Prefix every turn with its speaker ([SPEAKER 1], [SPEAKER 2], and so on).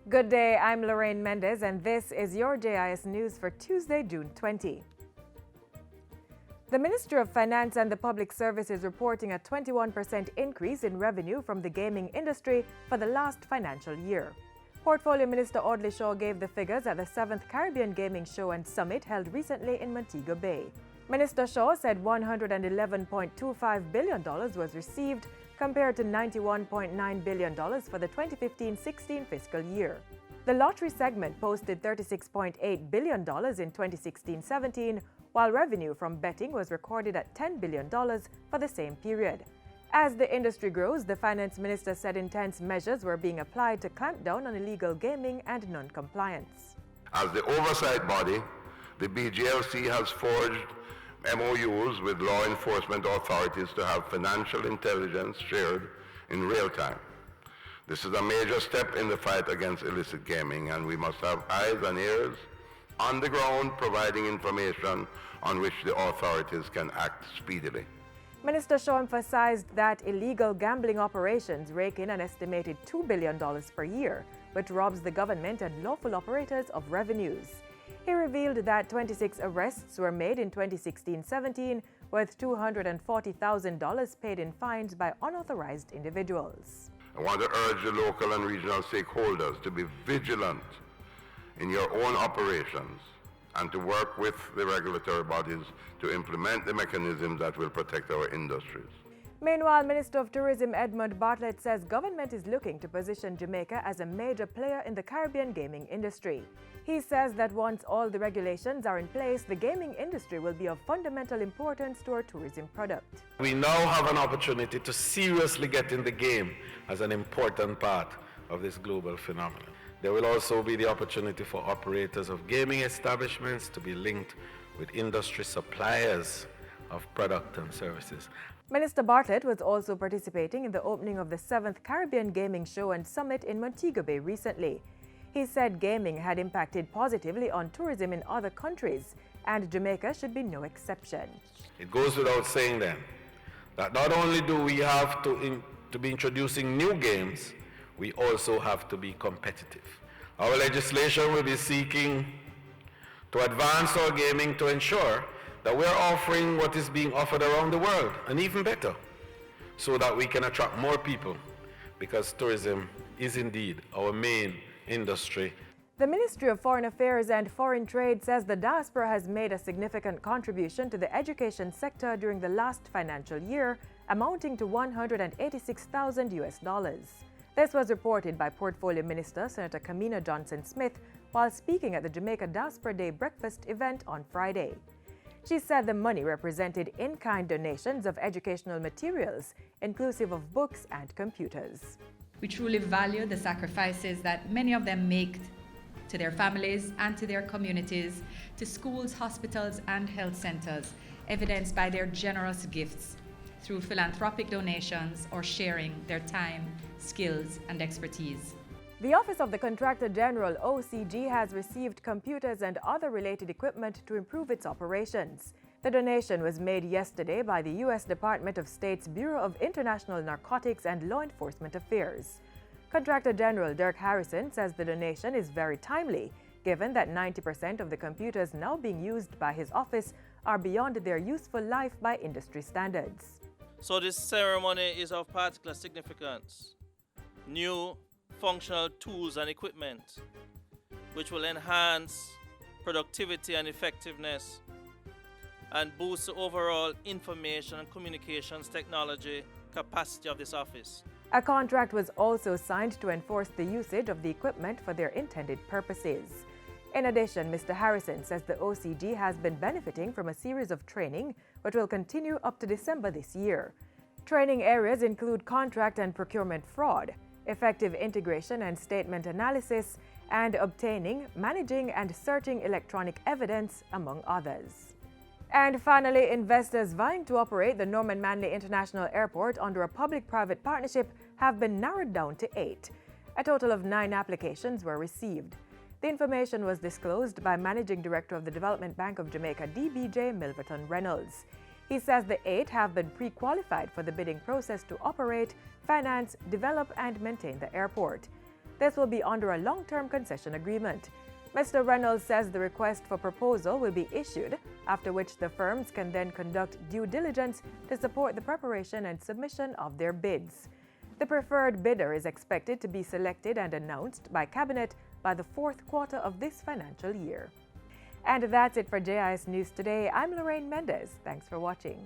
[SPEAKER 1] Good day, I'm Lorraine Mendez, and this is your JIS News for Tuesday, June 20. The Ministry of Finance and the Public Service is reporting a 21% increase in revenue from the gaming industry for the last financial year. Portfolio Minister Audley Shaw gave the figures at the 7th Caribbean Gaming Show and Summit held recently in Montego Bay. Minister Shaw said $111.25 billion was received, compared to $91.9 billion for the 2015-16 fiscal year. The lottery segment posted $36.8 billion in 2016-17, while revenue from betting was recorded at $10 billion for the same period. As the industry grows, the finance minister said intense measures were being applied to clamp down on illegal gaming and non-compliance.
[SPEAKER 2] As the oversight body, the BGLC has forged MOUs with law enforcement authorities to have financial intelligence shared in real time. This is a major step in the fight against illicit gaming, and we must have eyes and ears on the ground providing information on which the authorities can act speedily.
[SPEAKER 1] Minister Shaw emphasized that illegal gambling operations rake in an estimated $2 billion per year, which robs the government and lawful operators of revenues. He revealed that 26 arrests were made in 2016-17, with $240,000 paid in fines by unauthorized individuals.
[SPEAKER 2] I want to urge the local and regional stakeholders to be vigilant in your own operations and to work with the regulatory bodies to implement the mechanisms that will protect our industries.
[SPEAKER 1] Meanwhile, Minister of Tourism Edmund Bartlett says government is looking to position Jamaica as a major player in the Caribbean gaming industry. He says that once all the regulations are in place, the gaming industry will be of fundamental importance to our tourism product.
[SPEAKER 3] We now have an opportunity to seriously get in the game as an important part of this global phenomenon. There will also be the opportunity for operators of gaming establishments to be linked with industry suppliers of product and services.
[SPEAKER 1] Minister Bartlett was also participating in the opening of the 7th Caribbean Gaming Show and Summit in Montego Bay recently. He said gaming had impacted positively on tourism in other countries, and Jamaica should be no exception.
[SPEAKER 3] It goes without saying then that not only do we have to be introducing new games, we also have to be competitive. Our legislation will be seeking to advance our gaming to ensure that we're offering what is being offered around the world, and even better, so that we can attract more people, because tourism is indeed our main industry.
[SPEAKER 1] The Ministry of Foreign Affairs and Foreign Trade says the diaspora has made a significant contribution to the education sector during the last financial year, amounting to $186,000. This was reported by Portfolio Minister Senator Kamina Johnson-Smith while speaking at the Jamaica Diaspora Day breakfast event on Friday. She said the money represented in-kind donations of educational materials, inclusive of books and computers.
[SPEAKER 4] We truly value the sacrifices that many of them make to their families and to their communities, to schools, hospitals, and health centers, evidenced by their generous gifts through philanthropic donations or sharing their time, skills, and expertise.
[SPEAKER 1] The Office of the Contractor General, OCG, has received computers and other related equipment to improve its operations. The donation was made yesterday by the U.S. Department of State's Bureau of International Narcotics and Law Enforcement Affairs. Contractor General Dirk Harrison says the donation is very timely, given that 90% of the computers now being used by his office are beyond their useful life by industry standards.
[SPEAKER 5] So this ceremony is of particular significance. New functional tools and equipment which will enhance productivity and effectiveness and boost the overall information and communications technology capacity of this office.
[SPEAKER 1] A contract was also signed to enforce the usage of the equipment for their intended purposes. In addition, Mr. Harrison says the OCG has been benefiting from a series of training which will continue up to December this year. Training areas include contract and procurement fraud, effective integration and statement analysis, and obtaining, managing, and searching electronic evidence, among others. And finally, investors vying to operate the Norman Manley International Airport under a public-private partnership have been narrowed down to 8. A total of 9 applications were received. The information was disclosed by Managing Director of the Development Bank of Jamaica, DBJ Milverton Reynolds. He says the 8 have been pre-qualified for the bidding process to operate, finance, develop, and maintain the airport. This will be under a long-term concession agreement. Mr. Reynolds says the request for proposal will be issued, after which the firms can then conduct due diligence to support the preparation and submission of their bids. The preferred bidder is expected to be selected and announced by Cabinet by the fourth quarter of this financial year. And that's it for JIS News Today. I'm Lorraine Mendez. Thanks for watching.